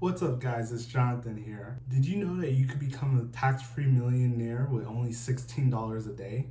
What's up guys, it's Jonathan here. Did you know that you could become a tax-free millionaire with only $16 a day?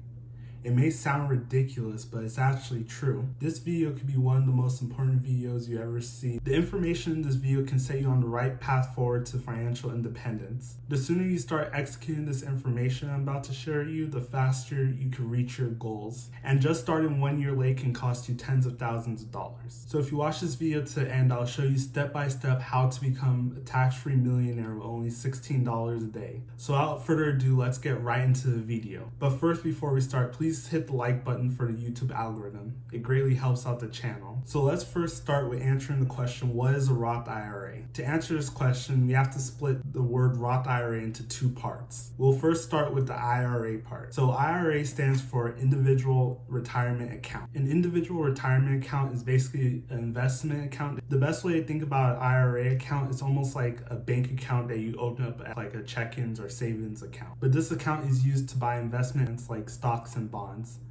It may sound ridiculous, but it's actually true. This video could be one of the most important videos you ever see. The information in this video can set you on the right path forward to financial independence. The sooner you start executing this information I'm about to share with you, the faster you can reach your goals. And just starting 1 year late can cost you tens of thousands of dollars. So if you watch this video to the end, I'll show you step by step how to become a tax-free millionaire with only $16 a day. So without further ado, let's get right into the video. But first, before we start, please hit the like button for the YouTube algorithm. It greatly helps out the channel. So let's first start with answering the question, what is a Roth IRA? To answer this question, we have to split the word Roth IRA into two parts. We'll first start with the IRA part. So IRA stands for Individual Retirement Account. An individual retirement account is basically an investment account. The best way to think about an IRA account is almost like a bank account that you open up at like a check-ins or savings account. But this account is used to buy investments like stocks and bonds.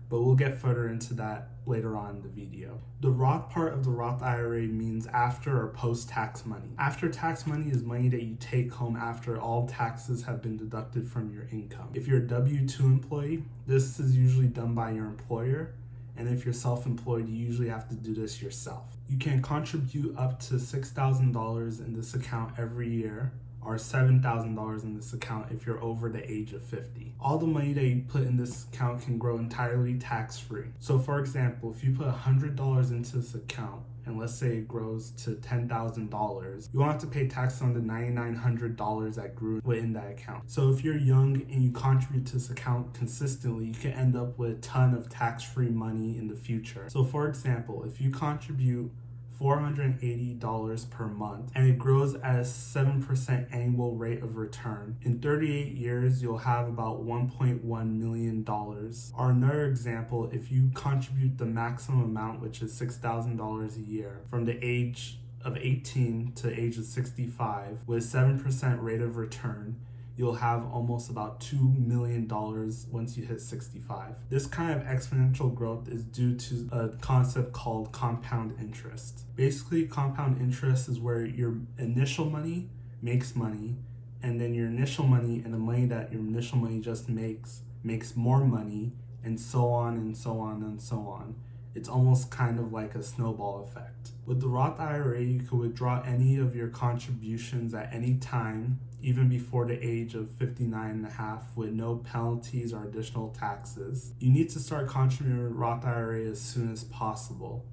But we'll get further into that later on in the video. The Roth part of the Roth IRA means after or post-tax money. After-tax money is money that you take home after all taxes have been deducted from your income. If you're a W-2 employee, this is usually done by your employer. And if you're self-employed, you usually have to do this yourself. You can contribute up to $6,000 in this account every year, or $7,000 in this account if you're over the age of 50. All the money that you put in this account can grow entirely tax-free. So for example, if you put $100 into this account, and let's say it grows to $10,000, you won't have to pay tax on the $9,900 that grew within that account. So if you're young and you contribute to this account consistently, you can end up with a ton of tax-free money in the future. So for example, if you contribute $480 per month and it grows at a 7% annual rate of return, in 38 years you'll have about $1.1 million. Or another example, if you contribute the maximum amount, which is $6,000 a year, from the age of 18 to the age of 65 with a 7% rate of return, you'll have almost about $2 million once you hit 65. This kind of exponential growth is due to a concept called compound interest. Basically, compound interest is where your initial money makes money, and then your initial money and the money that your initial money just makes more money, and so on and so on and so on. It's almost kind of like a snowball effect. With the Roth IRA, you can withdraw any of your contributions at any time, even before the age of 59 and a half, with no penalties or additional taxes. You need to start contributing to Roth IRA as soon as possible,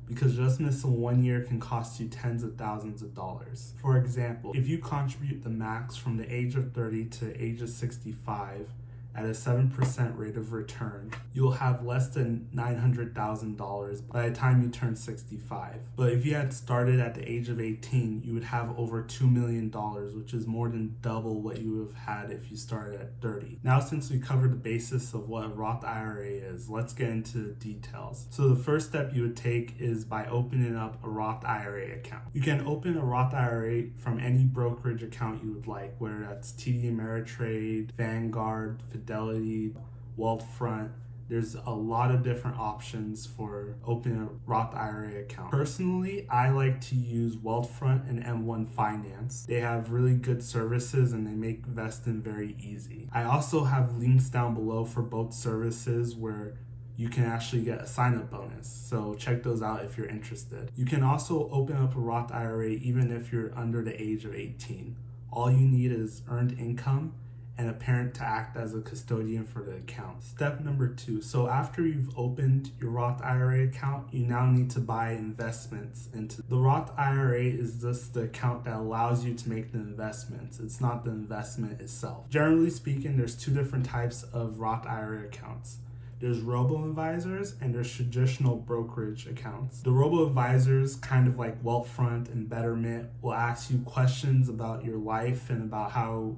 because just missing 1 year can cost you tens of thousands of dollars. For example, if you contribute the max from the age of 30 to the age of 65, at a 7% rate of return, you'll have less than $900,000 by the time you turn 65. But if you had started at the age of 18, you would have over $2 million, which is more than double what you would have had if you started at 30. Now, since we covered the basis of what a Roth IRA is, let's get into the details. So the first step you would take is by opening up a Roth IRA account. You can open a Roth IRA from any brokerage account you would like, whether that's TD Ameritrade, Vanguard, Fidelity, Wealthfront. There's a lot of different options for opening a Roth IRA account. Personally, I like to use Wealthfront and M1 Finance. They have really good services and they make investing very easy. I also have links down below for both services where you can actually get a sign-up bonus. So check those out if you're interested. You can also open up a Roth IRA even if you're under the age of 18. All you need is earned income and a parent to act as a custodian for the account. Step number 2. So after you've opened your Roth IRA account, you now need to buy investments into the Roth IRA. Is just the account that allows you to make the investments. It's not the investment itself. Generally speaking, there's two different types of Roth IRA accounts. There's robo-advisors and there's traditional brokerage accounts. The robo-advisors, kind of like Wealthfront and Betterment, will ask you questions about your life and about how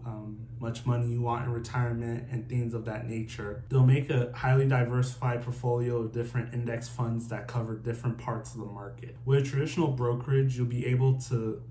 much money you want in retirement and things of that nature. They'll make a highly diversified portfolio of different index funds that cover different parts of the market. With a traditional brokerage, you'll be able to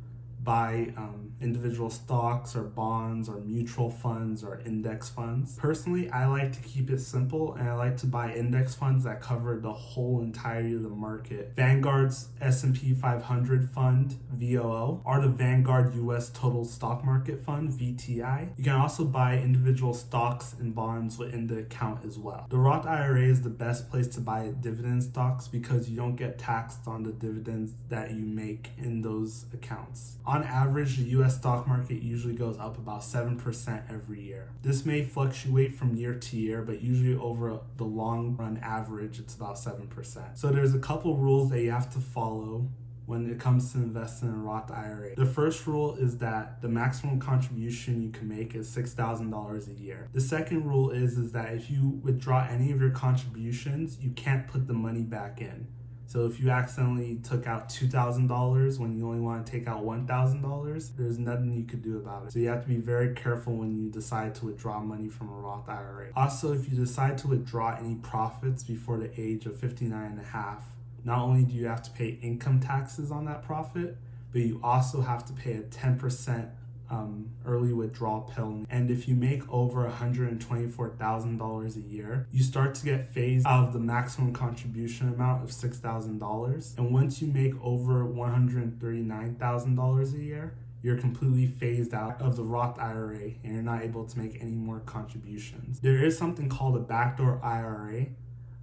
buy individual stocks or bonds or mutual funds or index funds. Personally, I like to keep it simple, and I like to buy index funds that cover the whole entirety of the market. Vanguard's S&P 500 fund, VOO, or the Vanguard US Total Stock Market Fund, VTI. You can also buy individual stocks and bonds within the account as well. The Roth IRA is the best place to buy dividend stocks because you don't get taxed on the dividends that you make in those accounts. On average, the US stock market usually goes up about 7% every year. This may fluctuate from year to year, but usually over the long run average, it's about 7%. So there's a couple rules that you have to follow when it comes to investing in a Roth IRA. The first rule is that the maximum contribution you can make is $6,000 a year. The second rule is that if you withdraw any of your contributions, you can't put the money back in. So if you accidentally took out $2,000 when you only want to take out $1,000, there's nothing you could do about it. So you have to be very careful when you decide to withdraw money from a Roth IRA. Also, if you decide to withdraw any profits before the age of 59 and a half, not only do you have to pay income taxes on that profit, but you also have to pay a 10% early withdrawal penalty. And if you make over $124,000 a year, you start to get phased out of the maximum contribution amount of $6,000. And once you make over $139,000 a year, you're completely phased out of the Roth IRA and you're not able to make any more contributions. There is something called a backdoor IRA,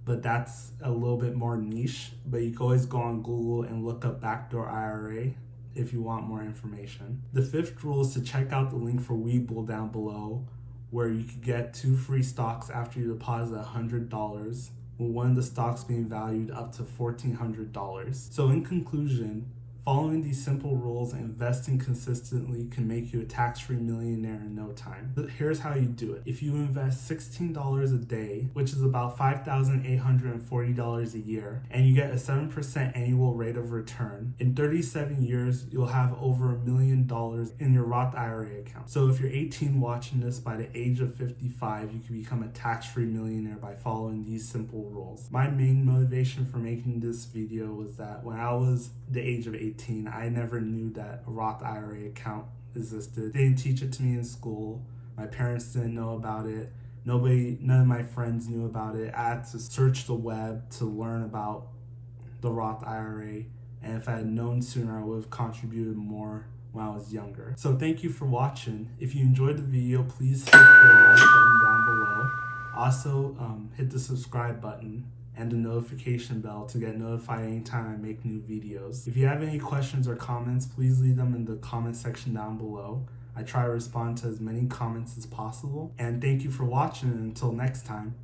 but that's a little bit more niche. But you can always go on Google and look up backdoor IRA if you want more information. The fifth rule is to check out the link for Webull down below, where you can get 2 free stocks after you deposit $100, with one of the stocks being valued up to $1,400. So in conclusion, following these simple rules and investing consistently can make you a tax-free millionaire in no time. But here's how you do it. If you invest $16 a day, which is about $5,840 a year, and you get a 7% annual rate of return, in 37 years, you'll have over $1 million in your Roth IRA account. So if you're 18 watching this, by the age of 55, you can become a tax-free millionaire by following these simple rules. My main motivation for making this video was that when I was the age of 18, I never knew that a Roth IRA account existed. They didn't teach it to me in school. My parents didn't know about it. None of my friends knew about it. I had to search the web to learn about the Roth IRA. And if I had known sooner, I would have contributed more when I was younger. So thank you for watching. If you enjoyed the video, please hit the like button down below. Also, hit the subscribe button and the notification bell to get notified anytime I make new videos. If you have any questions or comments, please leave them in the comment section down below. I try to respond to as many comments as possible. And thank you for watching, and until next time.